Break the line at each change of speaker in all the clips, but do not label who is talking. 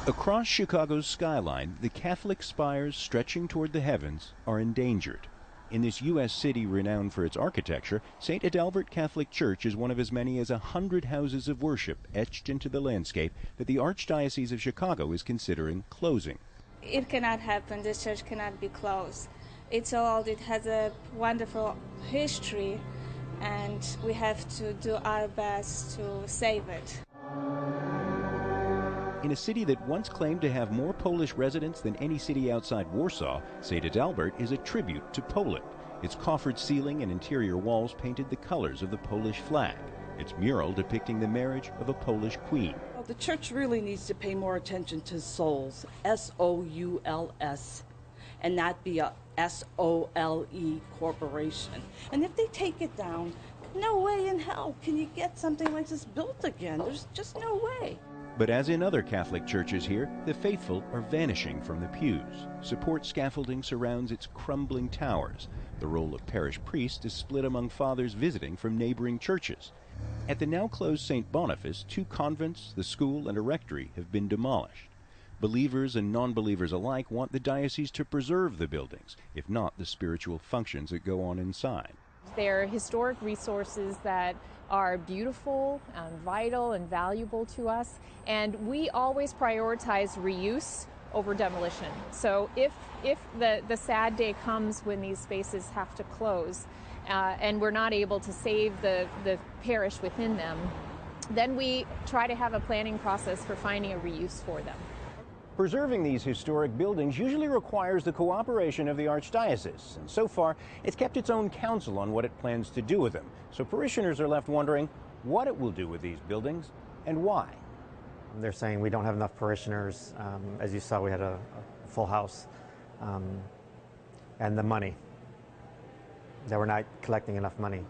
Across Chicago's skyline, the Catholic spires stretching toward the heavens are endangered. In this U.S. city renowned for its architecture, St. Adalbert Catholic Church is one of as many as 100 houses of worship etched into the landscape that the Archdiocese of Chicago is considering closing.
It cannot happen. This church cannot be closed. It's old. It has a wonderful history, and we have to do our best to save it.
In a city that once claimed to have more Polish residents than any city outside Warsaw, St. Adalbert is a tribute to Poland. Its coffered ceiling and interior walls painted the colors of the Polish flag. Its mural depicting the marriage of a Polish queen.
Well, the church really needs to pay more attention to souls, S-O-U-L-S, and not be a S-O-L-E corporation. And if they take it down, no way in hell can you get something like this built again. There's just no way.
But as in other Catholic churches here, the faithful are vanishing from the pews. Support scaffolding surrounds its crumbling towers. The role of parish priest is split among fathers visiting from neighboring churches. At the now closed St. Boniface, 2 convents, the school, and a rectory have been demolished. Believers and non-believers alike want the diocese to preserve the buildings, if not the spiritual functions that go on inside.
They're historic resources that are beautiful and vital and valuable to us, and we always prioritize reuse over demolition. So if the sad day comes when these spaces have to close and we're not able to save the parish within them, then we try to have a planning process for finding a reuse for them.
Preserving these historic buildings usually requires the cooperation of the Archdiocese, and so far it's kept its own counsel on what it plans to do with them. So parishioners are left wondering what it will do with these buildings and why.
They're saying we don't have enough parishioners. As you saw, we had a full house. And the money, that we're not collecting enough money.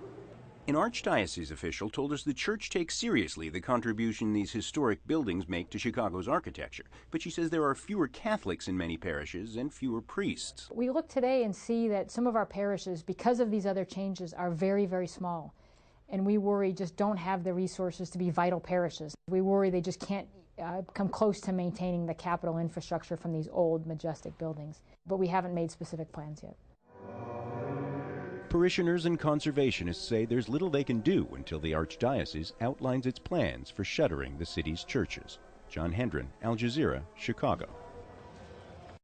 An Archdiocese official told us the church takes seriously the contribution these historic buildings make to Chicago's architecture, but she says there are fewer Catholics in many parishes and fewer priests.
We look today and see that some of our parishes, because of these other changes, are very, very small. And we worry just don't have the resources to be vital parishes. We worry they just can't come close to maintaining the capital infrastructure from these old, majestic buildings. But we haven't made specific plans yet.
Parishioners and conservationists say there's little they can do until the Archdiocese outlines its plans for shuttering the city's churches. John Hendren, Al Jazeera, Chicago.